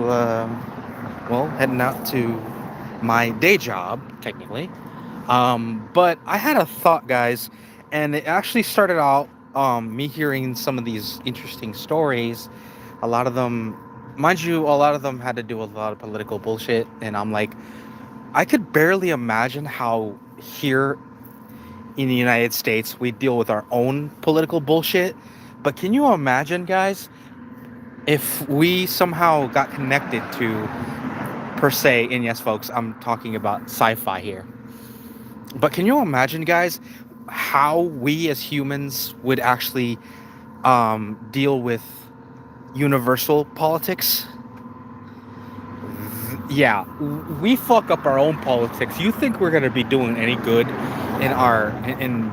well, heading out to my day job, technically. But I had a thought, guys, and it actually started out me hearing some of these interesting stories. A lot of them, mind you, a lot of them had to do with a lot of political bullshit. And I'm like, I could barely imagine how here in the United States we deal with our own political bullshit. But can you imagine, guys, if we somehow got connected to, per se, and yes, folks, I'm talking about sci-fi here. But can you imagine, guys, how we as humans would actually deal with universal politics? Yeah, we fuck up our own politics. You think we're gonna be doing any good in our in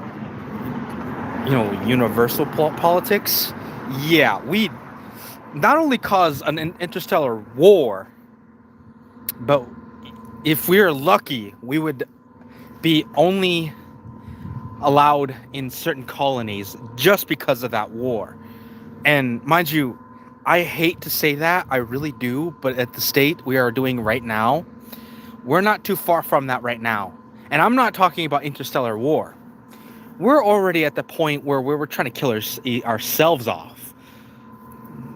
universal politics? Yeah, we not only cause an interstellar war, but if we are lucky, we would be only allowed in certain colonies just because of that war. And mind you, I hate to say that, I really do, but at the state we are doing right now, we're not too far from that right now. And I'm not talking about interstellar war. We're already at the point where we're trying to kill ourselves off.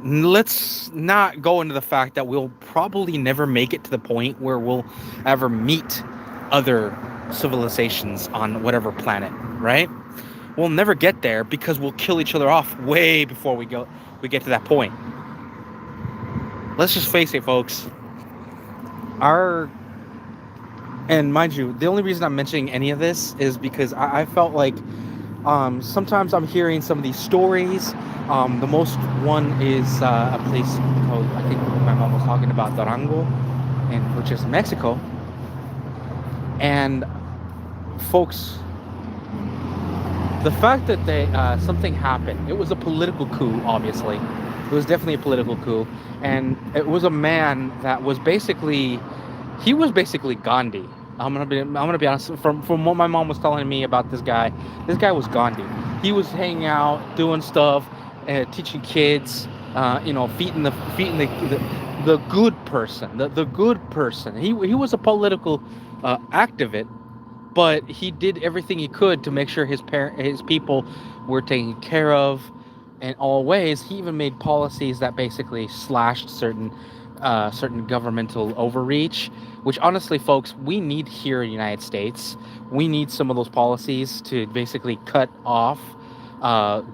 Let's not go into the fact that we'll probably never make it to the point where we'll ever meet other civilizations on whatever planet, right? We'll never get there because we'll kill each other off way before we get to that point. Let's just face it, folks. And mind you, the only reason I'm mentioning any of this is because I felt like sometimes I'm hearing some of these stories. The most one is a place called, I think my mom was talking about, Durango, which is Mexico. And folks, the fact that something happened, it was a political coup, obviously. It was definitely a political coup. And it was a man that was basically Gandhi. I'm gonna be honest. From what my mom was telling me about this guy was Gandhi. He was hanging out, doing stuff, teaching kids, feeding the good person, the good person. He was a political activist, but he did everything he could to make sure his people were taken care of in all ways. He even made policies that basically slashed certain governmental overreach, which honestly, folks, we need here in the United States. We need some of those policies to basically cut off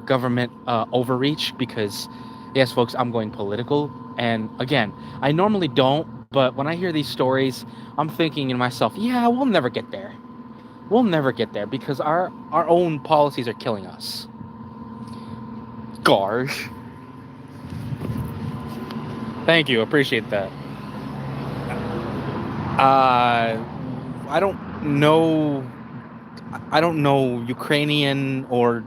government overreach because, yes, folks, I'm going political. And again, I normally don't, but when I hear these stories, I'm thinking to myself, yeah, we'll never get there. We'll never get there because our own policies are killing us. Gosh. Thank you. Appreciate that. I don't know. I don't know Ukrainian or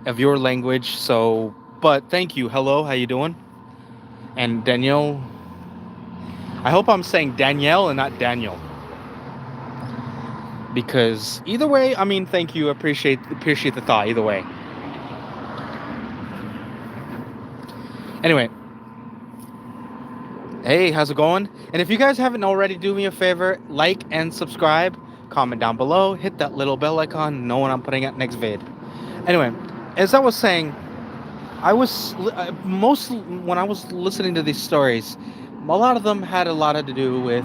of your language, so. But thank you. Hello, how you doing? And Danielle. I hope I'm saying Danielle and not Daniel. Because either way, I mean, thank you. Appreciate the thought. Either way. Anyway. Hey, how's it going? And if you guys haven't already, do me a favor, like and subscribe, comment down below, hit that little bell icon, know when I'm putting out next vid. Anyway, as I was saying, when I was listening to these stories, a lot of them had a lot to do with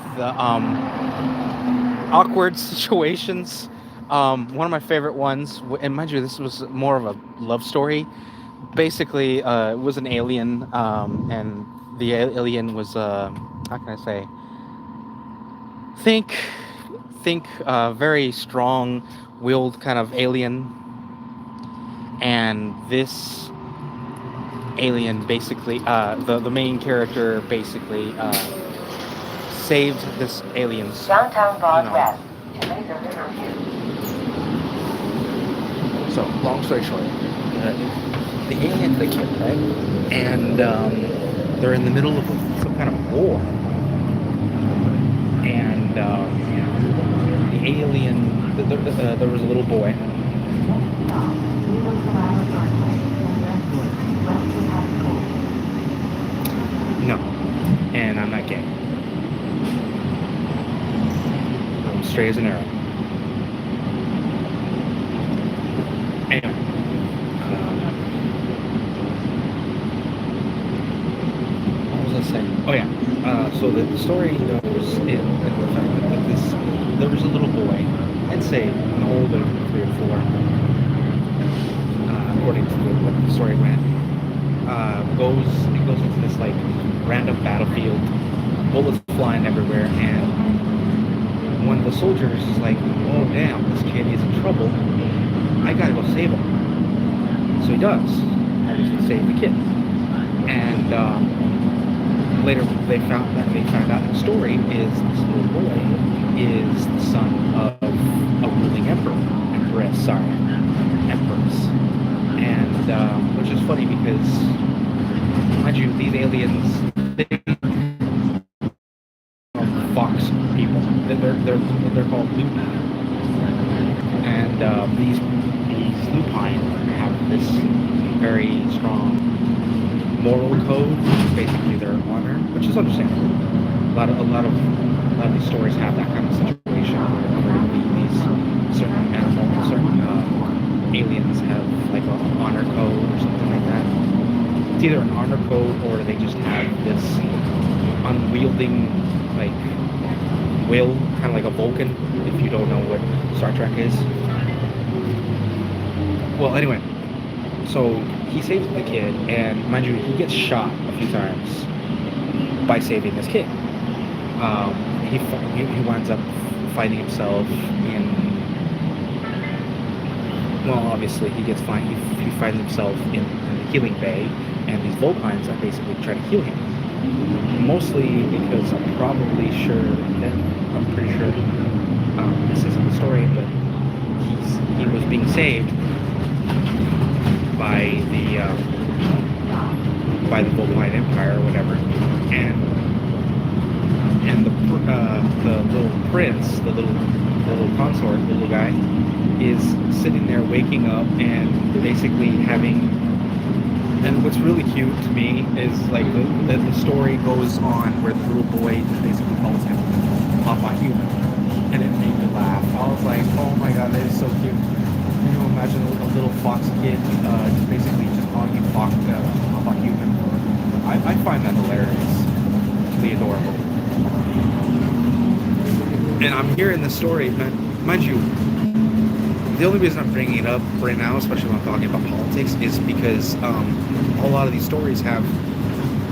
awkward situations. One of my favorite ones, and mind you, this was more of a love story. Basically, it was an alien, and the alien was, how can I say? Think, very strong-willed kind of alien. And this alien basically, the main character basically saved this alien's, Downtown Broad West. So, long story short, the alien takes it, right? And they're in the middle of some kind of war. And the alien, there was a little boy. No. And I'm not gay. I'm straight as an arrow. Anyway, what was I saying? Oh yeah. So the story goes in the fact that there was a little boy, I'd say no older than 3 or 4, according to what the story went. It goes into this like random battlefield, bullets flying everywhere, and one of the soldiers is like, "Oh damn, this kid is in trouble. I gotta go save him." So he does. Obviously, save the kid. And later they found out the story is this little boy is the son of a ruling empress, and which is funny because, mind you, these aliens, they are fox people. They're called lupine, and these lupine have this very strong moral code, which is basically their honor, which is understandable. A lot of these stories have that kind of situation where these certain animals, certain aliens have like an honor code or something like that. It's either an honor code or they just have this unwielding like will, kind of like a Vulcan, if you don't know what Star Trek is. Well, anyway, so he saves the kid, and mind you, he gets shot a few times by saving this kid. He winds up finding himself in. Well, obviously he gets fine. He finds himself in the healing bay, and these Vulpines are basically trying to heal him. Mostly because I'm pretty sure this isn't the story, but he was being saved by the Vulpine Empire or whatever, and the little prince, the little consort, the little guy, is sitting there waking up and basically having. And what's really cute to me is like the story goes on where the little boy basically calls him Papa Human, and it made me laugh. I was like, oh my god, that is so cute. Can you imagine a little fox kid just basically just calling you Papa Human? I find that hilarious, really adorable. And I'm hearing the story, mind you. The only reason I'm bringing it up right now, especially when I'm talking about politics, is because a lot of these stories have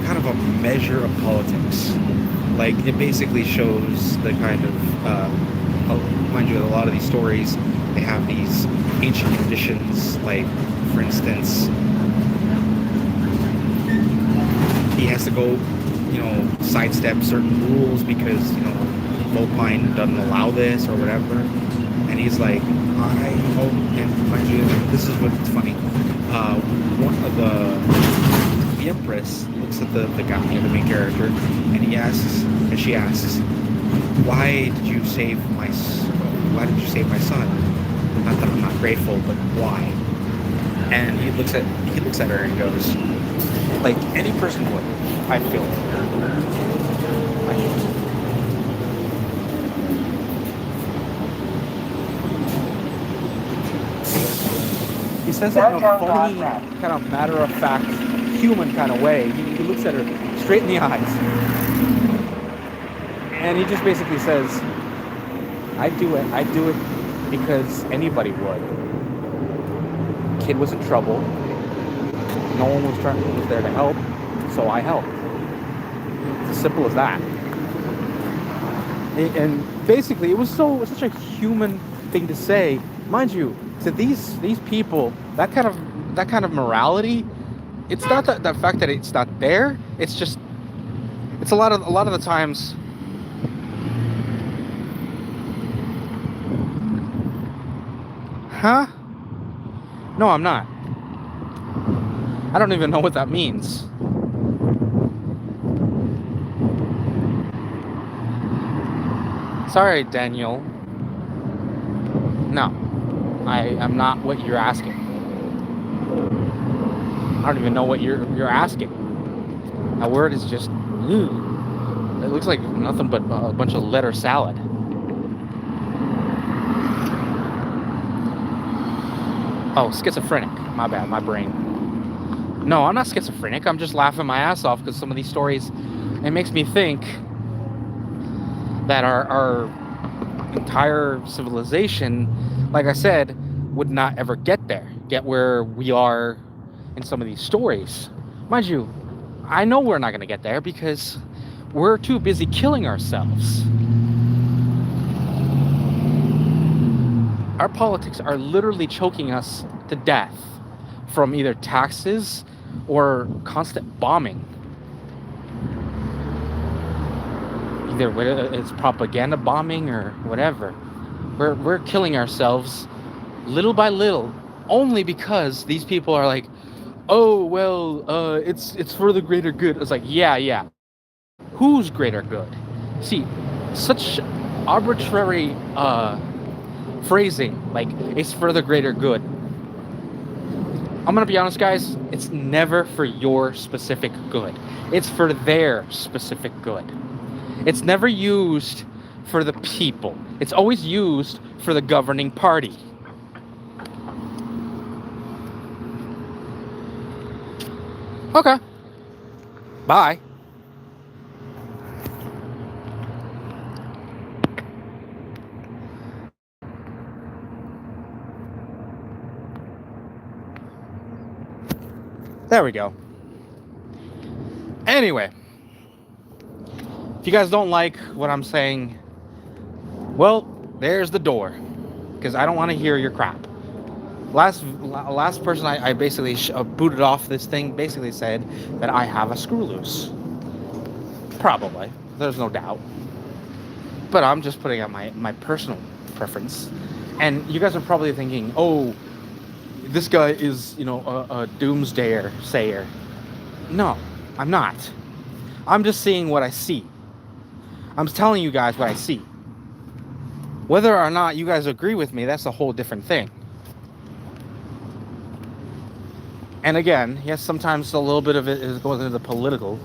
kind of a measure of politics. Like, it basically shows the kind of, mind you, a lot of these stories, they have these ancient traditions, like, for instance, he has to go, sidestep certain rules because, Vulpine doesn't allow this or whatever. And he's like, and mind you, this is what's funny. One of the Empress looks at the guy, the main character, and she asks, why did you save my son? Not that I'm not grateful, but why? And he looks at her and goes, like any person would, I feel. He says it in a funny, kind of matter-of-fact, human kind of way. He looks at her straight in the eyes. And he just basically says, I do it because anybody would. Kid was in trouble. No one was there to help, so I helped. It's as simple as that. And basically, it was such a human thing to say. Mind you, to these people, that kind of morality, it's not the fact that it's not there. It's just, it's a lot of the times. Huh? No, I'm not. I don't even know what that means. Sorry, Daniel. No. I'm not what you're asking. I don't even know what you're asking. That word is just, looks like nothing but a bunch of letter salad. Oh, schizophrenic. My bad, my brain. No, I'm not schizophrenic. I'm just laughing my ass off because some of these stories, it makes me think that our entire civilization, like I said, would not ever get where we are in some of these stories. Mind you, I know we're not going to get there because we're too busy killing ourselves. Our politics are literally choking us to death from either taxes or constant bombing. Either it's propaganda bombing or whatever. We're killing ourselves little by little only because these people are like, oh, well, it's for the greater good. It's like, yeah. Whose greater good? See, such arbitrary phrasing, like, it's for the greater good. I'm gonna be honest, guys, it's never for your specific good. It's for their specific good. It's never used for the people. It's always used for the governing party. Okay. Bye. There we go. Anyway, if you guys don't like what I'm saying, well, there's the door, because I don't want to hear your crap. Last person I basically booted off this thing basically said that I have a screw loose. Probably. There's no doubt. But I'm just putting out my personal preference. And you guys are probably thinking, oh, this guy is, a doomsdayer sayer. No, I'm not. I'm just seeing what I see. I'm telling you guys what I see. Whether or not you guys agree with me, that's a whole different thing. And again, yes, sometimes a little bit of it goes into the political.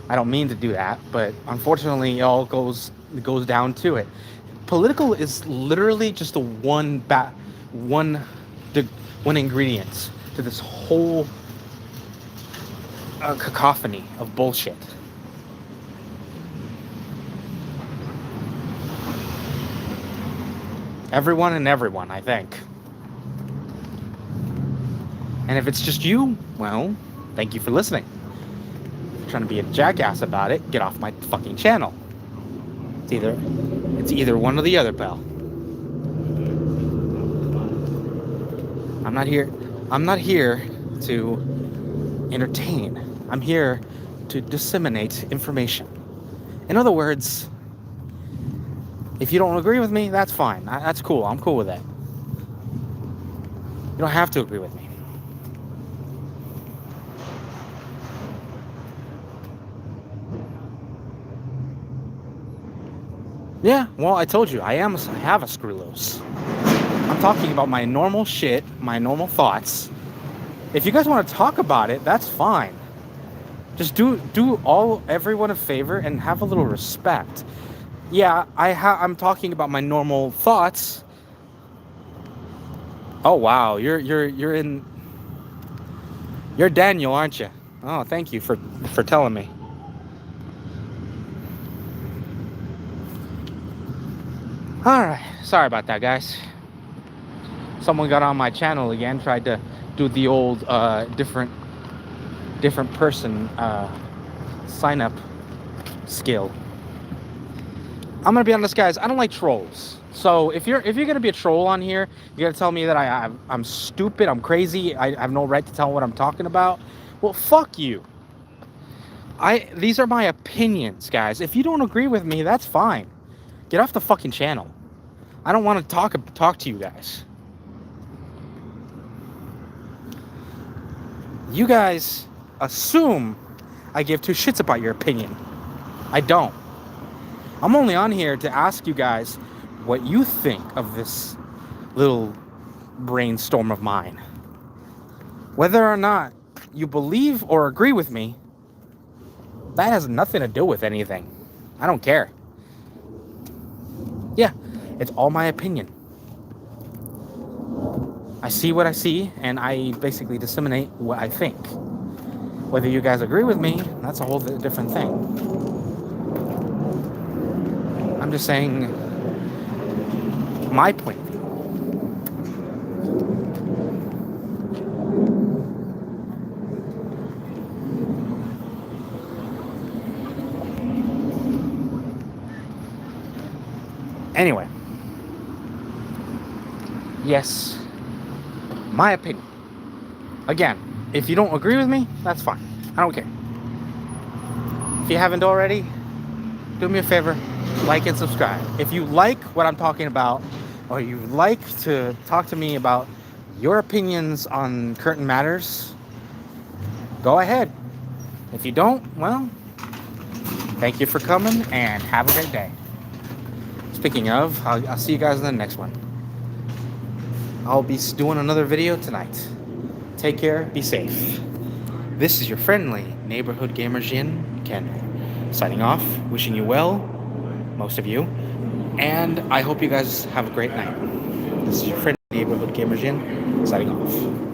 I don't mean to do that, but unfortunately, it all goes down to it. Political is literally just one ingredient to this whole cacophony of bullshit. Everyone and everyone, I think. And if it's just you, well, thank you for listening. If you're trying to be a jackass about it, get off my fucking channel. It's either one or the other, pal. I'm not here to entertain. I'm here to disseminate information. In other words, if you don't agree with me, that's fine. That's cool. I'm cool with that. You don't have to agree with me. Yeah, well, I told you, I have a screw loose. I'm talking about my normal shit, my normal thoughts. If you guys want to talk about it, that's fine. Just do everyone a favor and have a little respect. Yeah, I'm talking about my normal thoughts. Oh wow, you're Daniel, aren't you? Oh, thank you for telling me. Alright, sorry about that, guys. Someone got on my channel again, tried to do the old different person sign up skill. I'm gonna be honest, guys, I don't like trolls. So if you're gonna be a troll on here, you're gonna tell me that I'm stupid, I'm crazy, I have no right to tell what I'm talking about. Well, fuck you. These are my opinions, guys. If you don't agree with me, that's fine. Get off the fucking channel. I don't want to talk to you guys. You guys assume I give two shits about your opinion. I don't. I'm only on here to ask you guys what you think of this little brainstorm of mine. Whether or not you believe or agree with me, that has nothing to do with anything. I don't care. Yeah, it's all my opinion. I see what I see, and I basically disseminate what I think. Whether you guys agree with me, that's a whole different thing. I'm just saying my point of view. Anyway, yes, my opinion. Again, if you don't agree with me, that's fine. I don't care. If you haven't already, do me a favor, like and subscribe. If you like what I'm talking about, or you like to talk to me about your opinions on current matters, go ahead. If you don't, well, thank you for coming and have a great day. Speaking of, I'll see you guys in the next one. I'll be doing another video tonight. Take care, be safe. This is your friendly neighborhood gamer Djinn, Ken, signing off, wishing you well, most of you, and I hope you guys have a great night. This is your friendly neighborhood gamer Djinn, signing off.